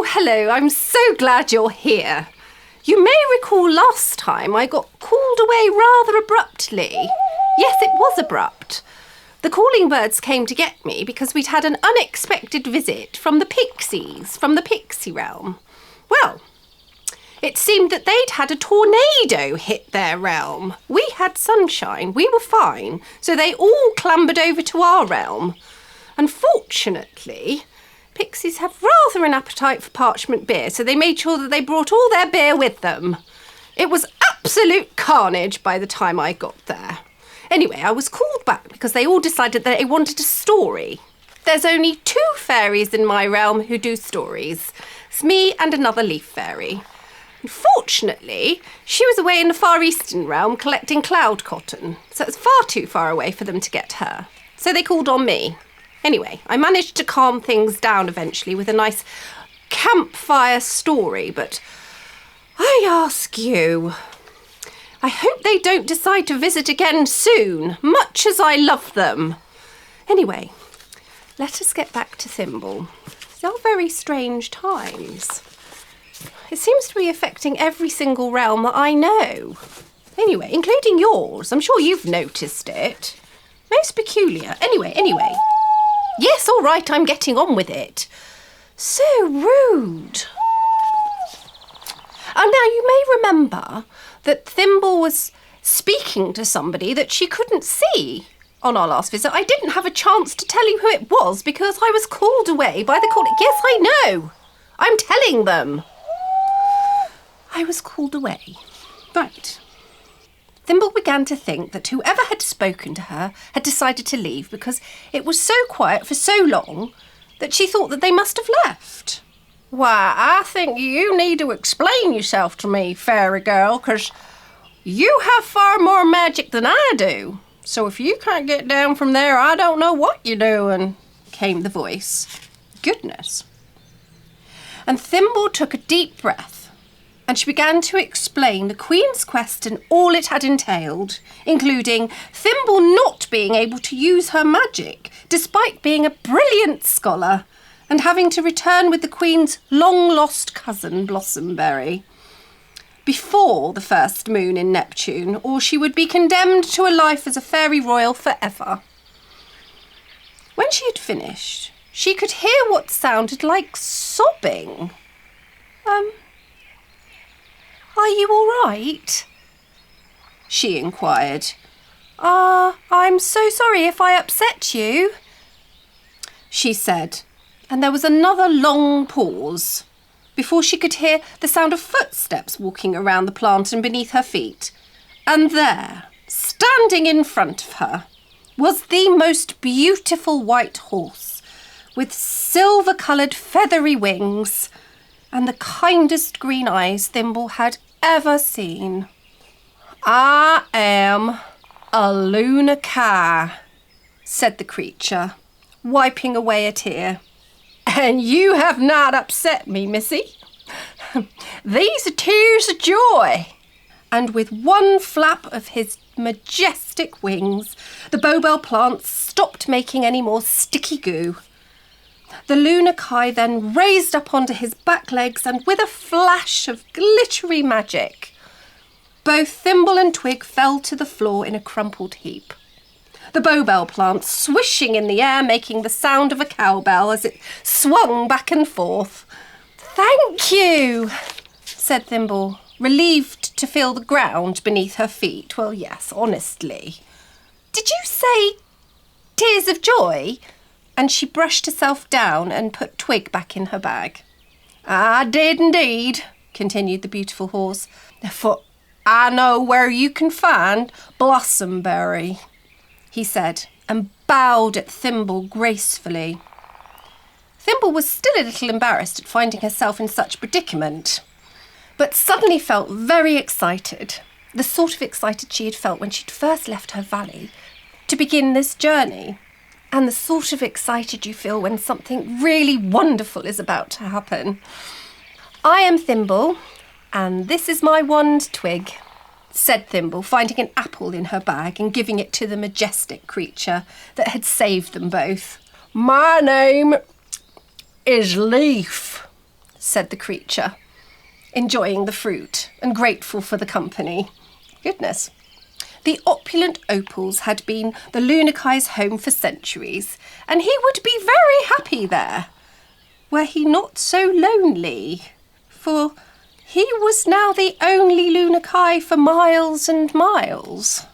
hello. I'm so glad you're here. You may recall last time I got called away rather abruptly. Yes, it was abrupt. The calling birds came to get me because we'd had an unexpected visit from the pixies, from the pixie realm. Well, it seemed that they'd had a tornado hit their realm. We had sunshine, we were fine, so they all clambered over to our realm. Unfortunately, pixies have rather an appetite for parchment beer, so they made sure that they brought all their beer with them. It was absolute carnage by the time I got there. Anyway, I was called back because they all decided that they wanted a story. There's only 2 fairies in my realm who do stories. It's me and another leaf fairy. Unfortunately, she was away in the Far Eastern realm collecting cloud cotton, so it was far too far away for them to get her. So they called on me. Anyway, I managed to calm things down eventually with a nice campfire story, but I ask you, I hope they don't decide to visit again soon, much as I love them. Anyway, let us get back to Thimble. These are very strange times. It seems to be affecting every single realm that I know. Anyway, including yours. I'm sure you've noticed it. Most peculiar. Anyway. Yes, all right, I'm getting on with it. So rude. And now you may remember that Thimble was speaking to somebody that she couldn't see on our last visit. I didn't have a chance to tell you who it was because I was called away by the call. Yes, I know. I'm telling them. I was called away. Right. Thimble began to think that whoever had spoken to her had decided to leave because it was so quiet for so long that she thought that they must have left. Why, I think you need to explain yourself to me, fairy girl, because you have far more magic than I do. So if you can't get down from there, I don't know what you're doing, came the voice. Goodness. And Thimble took a deep breath. And she began to explain the Queen's quest and all it had entailed, including Thimble not being able to use her magic, despite being a brilliant scholar, and having to return with the Queen's long-lost cousin, Blossomberry, before the first moon in Neptune, or she would be condemned to a life as a fairy royal forever. When she had finished, she could hear what sounded like sobbing. Are you all right? She inquired. I'm so sorry if I upset you, she said, and there was another long pause before she could hear the sound of footsteps walking around the plant and beneath her feet. And there, standing in front of her, was the most beautiful white horse with silver-coloured feathery wings and the kindest green eyes Thimble had ever seen. I am a lunacar, said the creature, wiping away a tear. And you have not upset me, missy. These are tears of joy. And with one flap of his majestic wings, the bowbell plant stopped making any more sticky goo. The lunacar then raised up onto his back legs and with a flash of glittery magic, both Thimble and Twig fell to the floor in a crumpled heap. The bowbell plant swishing in the air, making the sound of a cowbell as it swung back and forth. Thank you, said Thimble, relieved to feel the ground beneath her feet. Well, yes, honestly. Did you say tears of joy? And she brushed herself down and put Twig back in her bag. I did indeed, continued the beautiful horse, for I know where you can find Blossomberry, he said, and bowed at Thimble gracefully. Thimble was still a little embarrassed at finding herself in such a predicament, but suddenly felt very excited, the sort of excited she had felt when she'd first left her valley to begin this journey. And the sort of excited you feel when something really wonderful is about to happen. I am Thimble, and this is my wand, Twig, said Thimble, finding an apple in her bag and giving it to the majestic creature that had saved them both. My name is Leaf, said the creature, enjoying the fruit and grateful for the company. Goodness. The opulent Opals had been the Lunakai's home for centuries, and he would be very happy there. Were he not so lonely? For he was now the only Lunakai for miles and miles,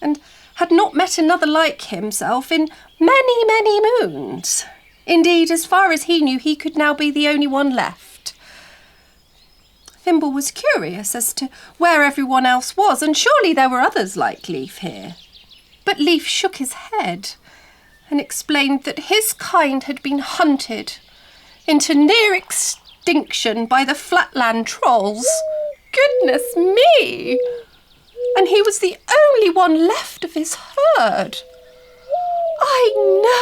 and had not met another like himself in many, many moons. Indeed, as far as he knew, he could now be the only one left. Thimble was curious as to where everyone else was, and surely there were others like Leaf here. But Leaf shook his head and explained that his kind had been hunted into near extinction by the flatland trolls. Goodness me! And he was the only one left of his herd. I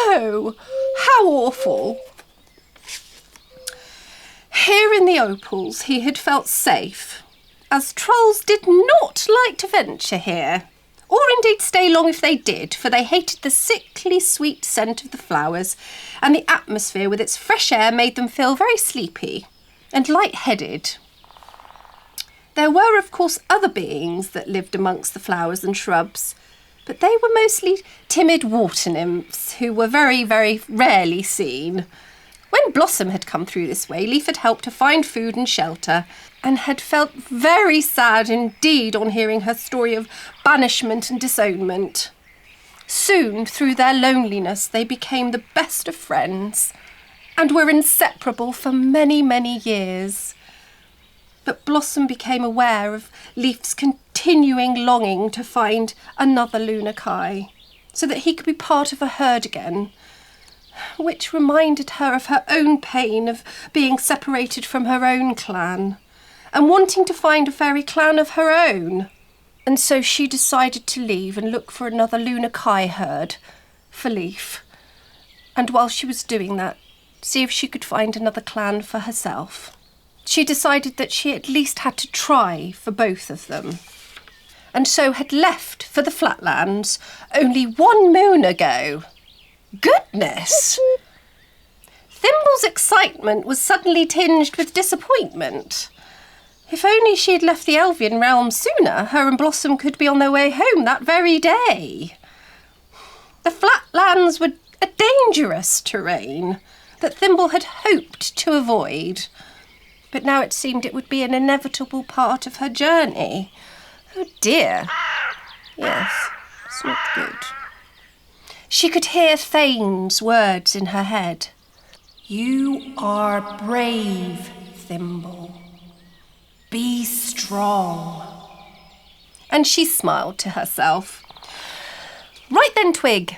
know! How awful! Here in the Opals he had felt safe, as trolls did not like to venture here, or indeed stay long if they did, for they hated the sickly sweet scent of the flowers, and the atmosphere with its fresh air made them feel very sleepy and light-headed. There were, of course, other beings that lived amongst the flowers and shrubs, but they were mostly timid water nymphs who were very, very rarely seen. When Blossom had come through this way, Leaf had helped her find food and shelter, and had felt very sad indeed on hearing her story of banishment and disownment. Soon, through their loneliness, they became the best of friends, and were inseparable for many, many years. But Blossom became aware of Leaf's continuing longing to find another Lunakai, so that he could be part of a herd again, which reminded her of her own pain of being separated from her own clan, and wanting to find a fairy clan of her own. And so she decided to leave and look for another Lunakai herd for Leaf, and while she was doing that, see if she could find another clan for herself. She decided that she at least had to try for both of them, and so had left for the Flatlands only 1 moon ago. Goodness! Thimble's excitement was suddenly tinged with disappointment. If only she had left the Elvian realm sooner, her and Blossom could be on their way home that very day. The Flatlands were a dangerous terrain that Thimble had hoped to avoid, but now it seemed it would be an inevitable part of her journey. Oh dear. Yes, it's not good. She could hear Thane's words in her head. You are brave, Thimble. Be strong. And she smiled to herself. Right then, Twig.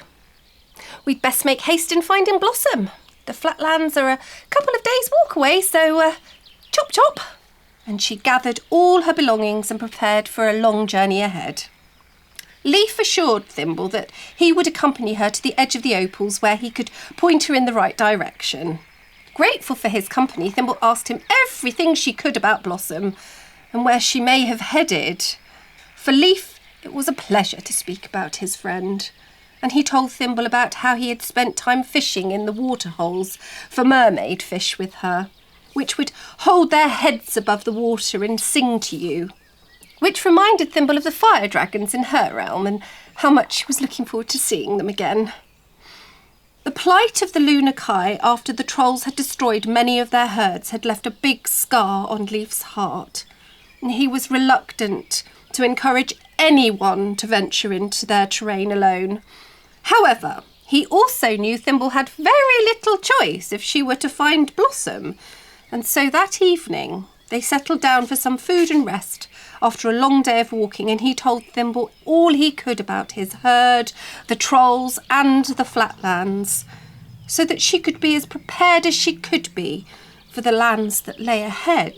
We'd best make haste in finding Blossom. The Flatlands are a couple of days' walk away, so chop chop. And she gathered all her belongings and prepared for a long journey ahead. Leaf assured Thimble that he would accompany her to the edge of the Opals where he could point her in the right direction. Grateful for his company, Thimble asked him everything she could about Blossom and where she may have headed. For Leaf, it was a pleasure to speak about his friend, and he told Thimble about how he had spent time fishing in the waterholes for mermaid fish with her, which would hold their heads above the water and sing to you, which reminded Thimble of the fire dragons in her realm and how much she was looking forward to seeing them again. The plight of the Lunakai after the trolls had destroyed many of their herds had left a big scar on Leaf's heart, and he was reluctant to encourage anyone to venture into their terrain alone. However, he also knew Thimble had very little choice if she were to find Blossom, and so that evening they settled down for some food and rest after a long day of walking, and he told Thimble all he could about his herd, the trolls and the Flatlands, so that she could be as prepared as she could be for the lands that lay ahead.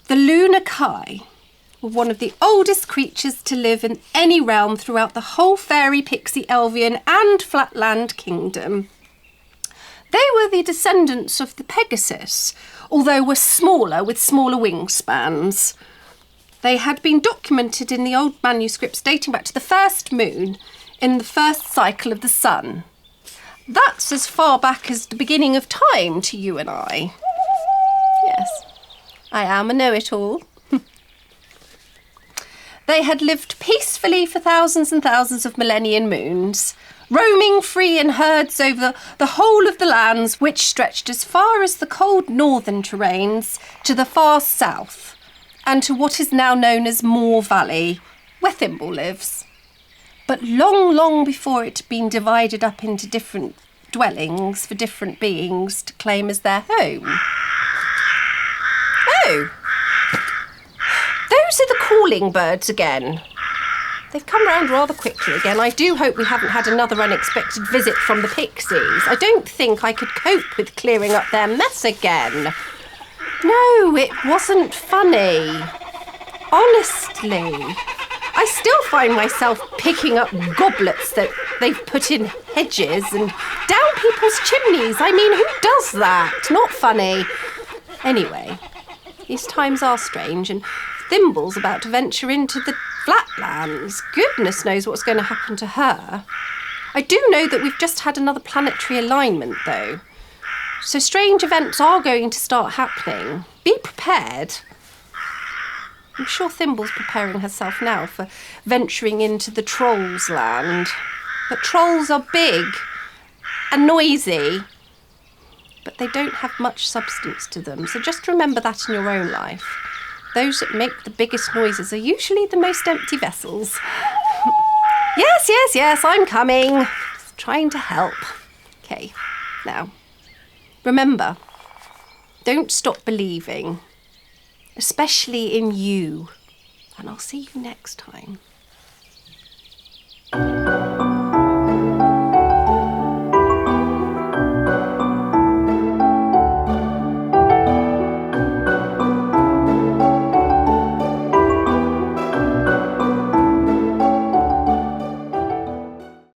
The Lunakai were one of the oldest creatures to live in any realm throughout the whole fairy, pixie, elvian and flatland kingdom. They were the descendants of the Pegasus, although were smaller with smaller wingspans. They had been documented in the old manuscripts dating back to the first moon in the first cycle of the sun. That's as far back as the beginning of time to you and I. Yes, I am a know-it-all. They had lived peacefully for thousands and thousands of millennium moons, roaming free in herds over the whole of the lands which stretched as far as the cold northern terrains to the far south, and to what is now known as Moor Valley, where Thimble lives. But long, long before it had been divided up into different dwellings for different beings to claim as their home. Oh! Those are the calling birds again. They've come round rather quickly again. I do hope we haven't had another unexpected visit from the pixies. I don't think I could cope with clearing up their mess again. No, it wasn't funny. Honestly. I still find myself picking up goblets that they've put in hedges and down people's chimneys. I mean, who does that? Not funny. Anyway, these times are strange, and Thimble's about to venture into the flatlands. Goodness knows what's going to happen to her. I do know that we've just had another planetary alignment, though. So strange events are going to start happening. Be prepared. I'm sure Thimble's preparing herself now for venturing into the trolls' land. But trolls are big and noisy, but they don't have much substance to them. So just remember that in your own life. Those that make the biggest noises are usually the most empty vessels. Yes, I'm coming. Just trying to help. Okay, now, remember, don't stop believing, especially in you. And I'll see you next time.